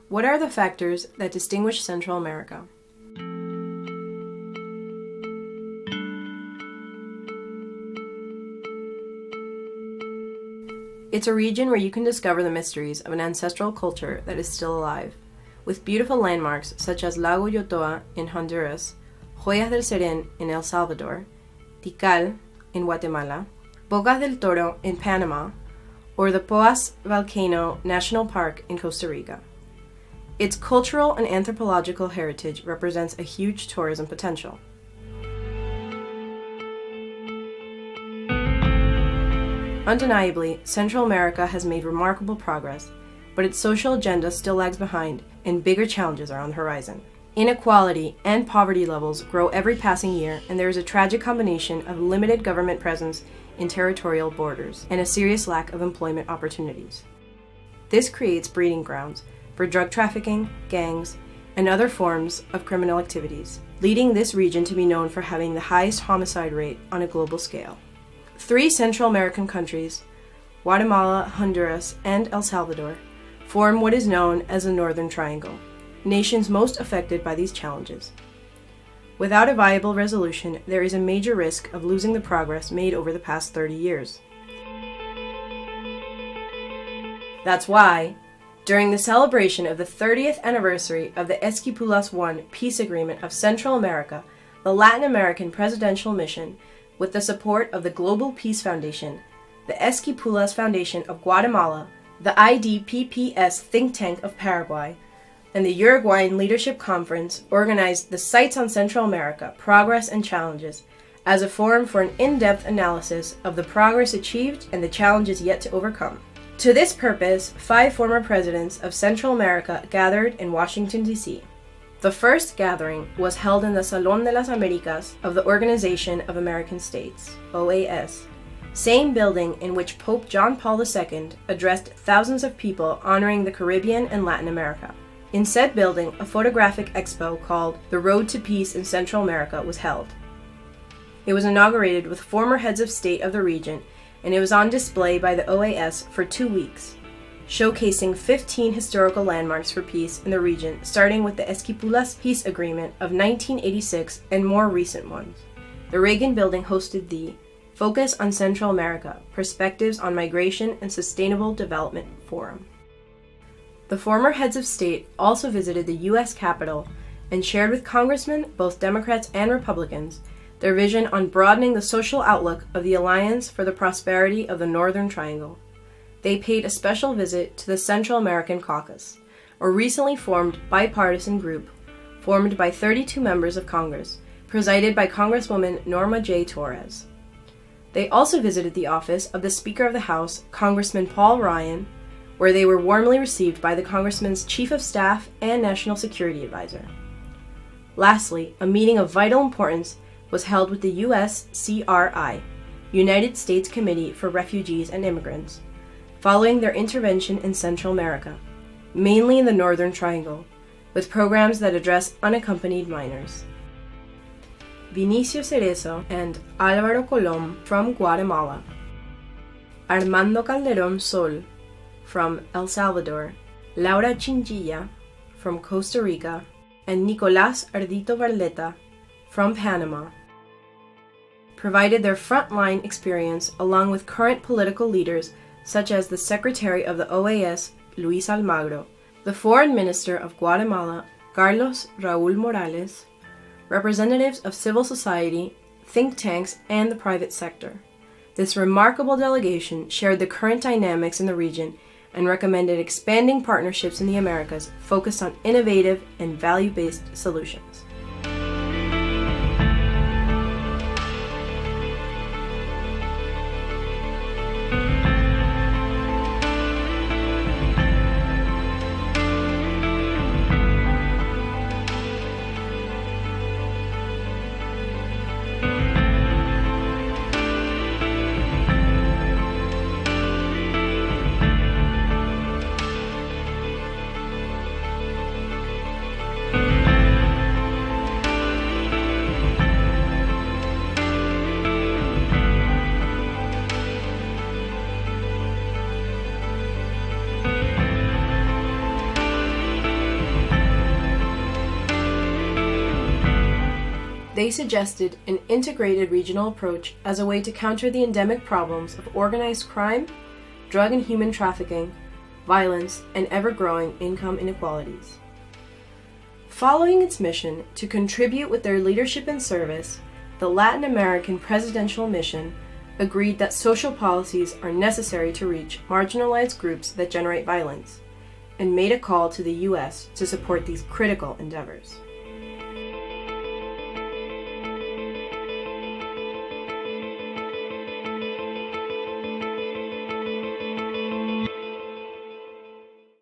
What are the factors that distinguish Central America? It's a region where you can discover the mysteries of an ancestral culture that is still alive, with beautiful landmarks such as Lago Yotoa in Honduras, Joyas del Serén in El Salvador, Tikal in Guatemala, Bocas del Toro in Panama, or the Poas Volcano National Park in Costa Rica. Its cultural and anthropological heritage represents a huge tourism potential. Undeniably, Central America has made remarkable progress, but its social agenda still lags behind, and bigger challenges are on the horizon. Inequality and poverty levels grow every passing year, and there is a tragic combination of limited government presence in territorial borders and a serious lack of employment opportunities. This creates breeding grounds for drug trafficking, gangs, and other forms of criminal activities, leading this region to be known for having the highest homicide rate on a global scale. 3 Central American countries, Guatemala, Honduras, and El Salvador, form what is known as the Northern Triangle, nations most affected by these challenges. Without a viable resolution, there is a major risk of losing the progress made over the past 30 years. That's why, during the celebration of the 30th anniversary of the Esquipulas I Peace Agreement of Central America, the Latin American Presidential Mission, with the support of the Global Peace Foundation, the Esquipulas Foundation of Guatemala, the IDPPS think tank of Paraguay, and the Uruguayan Leadership Conference organized the Sites on Central America, Progress and Challenges as a forum for an in-depth analysis of the progress achieved and the challenges yet to overcome. To this purpose, 5 former presidents of Central America gathered in Washington, D.C. The first gathering was held in the Salón de las Américas of the Organization of American States, OAS, same building in which Pope John Paul II addressed thousands of people honoring the Caribbean and Latin America. In said building, a photographic expo called The Road to Peace in Central America was held. It was inaugurated with former heads of state of the region, and it was on display by the OAS for 2 weeks, showcasing 15 historical landmarks for peace in the region, starting with the Esquipulas Peace Agreement of 1986 and more recent ones. The Reagan Building hosted the Focus on Central America, Perspectives on Migration and Sustainable Development Forum. The former heads of state also visited the U.S. Capitol and shared with congressmen, both Democrats and Republicans, their vision on broadening the social outlook of the Alliance for the Prosperity of the Northern Triangle. They paid a special visit to the Central American Caucus, a recently formed bipartisan group formed by 32 members of Congress, presided by Congresswoman Norma J. Torres. They also visited the office of the Speaker of the House, Congressman Paul Ryan, where they were warmly received by the Congressman's Chief of Staff and National Security Advisor. Lastly, a meeting of vital importance was held with the USCRI, United States Committee for Refugees and Immigrants, following their intervention in Central America, mainly in the Northern Triangle, with programs that address unaccompanied minors. Vinicio Cerezo and Álvaro Colom from Guatemala, Armando Calderón Sol from El Salvador, Laura Chinchilla from Costa Rica, and Nicolás Ardito Barleta from Panama provided their frontline experience along with current political leaders such as the Secretary of the OAS, Luis Almagro, the Foreign Minister of Guatemala, Carlos Raúl Morales, representatives of civil society, think tanks, and the private sector. This remarkable delegation shared the current dynamics in the region and recommended expanding partnerships in the Americas focused on innovative and value-based solutions. They suggested an integrated regional approach as a way to counter the endemic problems of organized crime, drug and human trafficking, violence, and ever-growing income inequalities. Following its mission to contribute with their leadership and service, the Latin American Presidential Mission agreed that social policies are necessary to reach marginalized groups that generate violence, and made a call to the U.S. to support these critical endeavors.